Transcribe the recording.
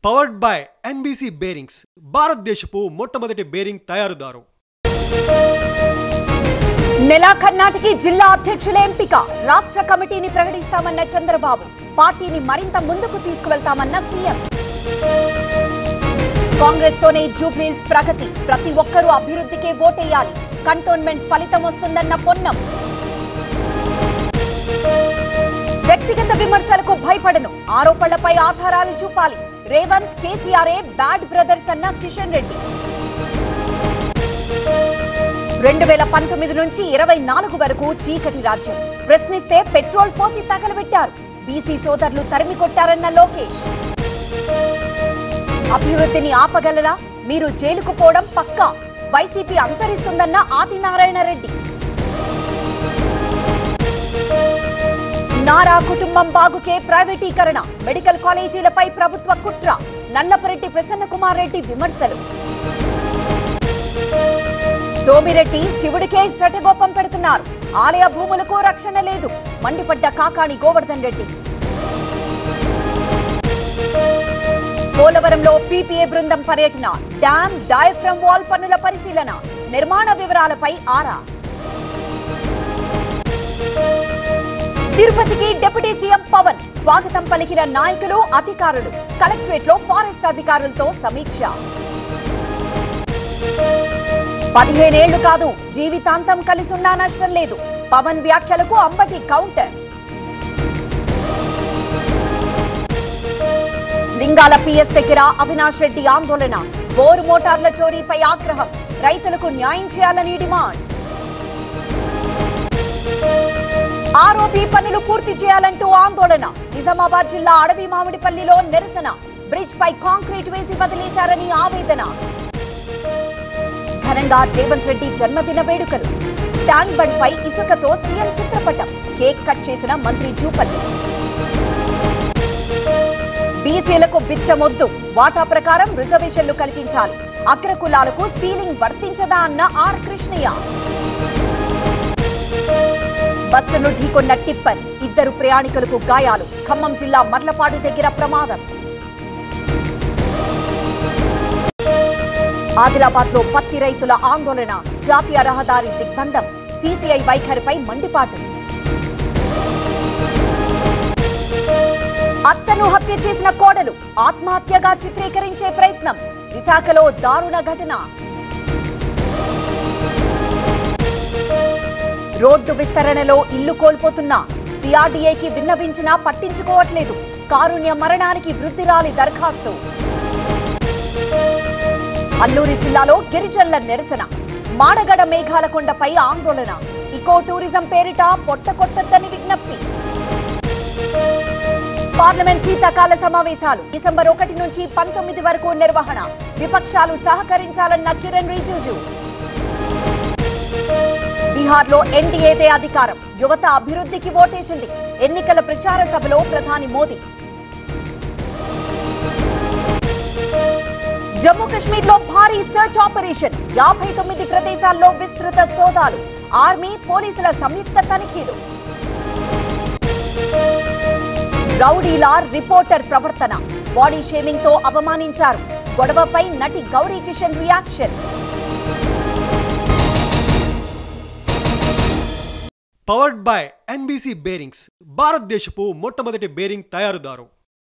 Powered by NBC bearings భారతదేశపు మొట్టమొదటి bearing తయారుదారు. నెలాఖరు నాటికి జిల్లా అధ్యక్షుల ఎంపిక రాష్ట్ర కమిటీని ప్రకటిస్తామన్న చంద్రబాబు. పార్టీని మరింత ముందుకు తీసుకువెళ్తామన్న సీఎం. కాంగ్రెస్ తోనే జూబ్లీహిల్స్ ప్రగతి, ప్రతి ఒక్కరూ అభివృద్ధికే ఓటేయాలి. కంటోన్మెంట్ ఫలితం వస్తుందన్న పొన్నం. వ్యక్తిగత విమర్శలకు భయపడను, ఆరోపణలపై ఆధారాలు చూపాలి. రేవంత్ కేసీఆర్ఏ బ్యాడ్ బ్రదర్స్ అన్న కిషన్ రెడ్డి. 2019 నుంచి 24 వరకు చీకటి రాజ్యం. ప్రశ్నిస్తే పెట్రోల్ పోసి తగలబెట్టారు. బీసీ సోదరులు తరిమి కొట్టారన్న లోకేష్. అభివృద్ధిని ఆపగలరా? మీరు జైలుకు పోవడం పక్కా. వైసీపీ అంతరిస్తుందన్న ఆదినారాయణ రెడ్డి. నారా కుటుంబం బాగుకే ప్రైవేటీకరణ, మెడికల్ కాలేజీలపై ప్రభుత్వ కుట్ర. నల్లపరెడ్డి ప్రసన్న కుమార్ రెడ్డి విమర్శలు. సోమిరెడ్డి శివుడికే శటగోపం పెడుతున్నారు. ఆలయ భూములకు రక్షణ లేదు, మండిపడ్డ కాకాణి గోవర్ధన్ రెడ్డి. పోలవరంలో పీపీఏ బృందం పర్యటన, డ్యామ్ డయాఫ్రమ్ వాల్ పనుల పరిశీలన, నిర్మాణ వివరాలపై ఆరా. తిరుపతికి డిప్యూటీ సీఎం పవన్ స్వాగతం పలికిన నాయకులు, అధికారులు. కలెక్టరేట్ లో ఫారెస్ట్ అధికారులతో సమీక్ష. 15 ఏళ్లు కాదు, జీవితాంతం కలిసున్నా నష్టం లేదు. పవన్ వ్యాఖ్యలకు అంబటి కౌంటర్. లింగాల పిఎస్ దగ్గర అవినాష్ రెడ్డి ఆందోళన, బోరు మోటార్ల చోరీపై ఆగ్రహం. రైతులకు న్యాయం చేయాలని డిమాండ్. ఆర్ఓబీ పనులు పూర్తి చేయాలంటూ ఆందోళన. నిజామాబాద్ జిల్లా అడవి మామిడిపల్లిలో నిరసన. బ్రిడ్జ్ పై కాంక్రీట్ వేసి వదిలేశారని ఆవేదన. ఘనంగా రేవంత్ రెడ్డి జన్మదిన వేడుకలు. ట్యాంక్ బండ్ పై ఇసుకతో సీఎం చిత్రపటం. కేక్ కట్ చేసిన మంత్రి జూపల్లి. బీసీలకు బిచ్చమొద్దు, వాటా ప్రకారం రిజర్వేషన్లు కల్పించాలి. అగ్రకులాలకు సీలింగ్ వర్తించదా అన్న ఆర్ కృష్ణయ్య. బస్సును ఢీకొన్న టిప్పర్, 2 ప్రయాణికులకు గాయాలు. ఖమ్మం జిల్లా మర్లపాడు దగ్గర ప్రమాదం. ఆదిలాబాద్ లో పత్తి రైతుల ఆందోళన, జాతీయ రహదారి దిగ్బంధం. సీసీఐ వైఖరిపై మండిపాటు. అత్తను హత్య చేసిన కోడలు ఆత్మహత్యగా చిత్రీకరించే ప్రయత్నం. విశాఖలో దారుణ ఘటన. రోడ్డు విస్తరణలో ఇల్లు కోల్పోతున్నా సిఆర్డీఏకి విన్నవించినా పట్టించుకోవట్లేదు. కారుణ్య మరణానికి వృద్ధిరాలి దరఖాస్తు. అల్లూరి జిల్లాలో గిరిజనుల నిరసన. మాడగడ మేఘాల కొండపై ఆందోళన. ఇకో టూరిజం పేరిట పొట్టకొట్టద్దని విజ్ఞప్తి. పార్లమెంట్ శీతాకాల సమావేశాలు డిసెంబర్ 1 నుంచి 19 వరకు నిర్వహణ. విపక్షాలు సహకరించాలన్న కిరణ్ రిజిజు. బీహార్లో ఎన్డీఏదే అధికారం. యువత అభివృద్ధికి ఓటేసింది. ఎన్నికల ప్రచార సభలో ప్రధాని మోదీ. జమ్మూ కశ్మీర్లో భారీ సర్చ్ ఆపరేషన్. 59 ప్రదేశాల్లో విస్తృత సోదాలు. ఆర్మీ పోలీసుల సంయుక్త తనిఖీలు. రౌడీలా రిపోర్టర్ ప్రవర్తన. బాడీ షేమింగ్ తో అవమానించారు. గొడవపై నటి Gauri Kishan reaction. Powered by NBC bearings భారతదేశపు మొట్టమొదటి బేరింగ్ తయారుదారు.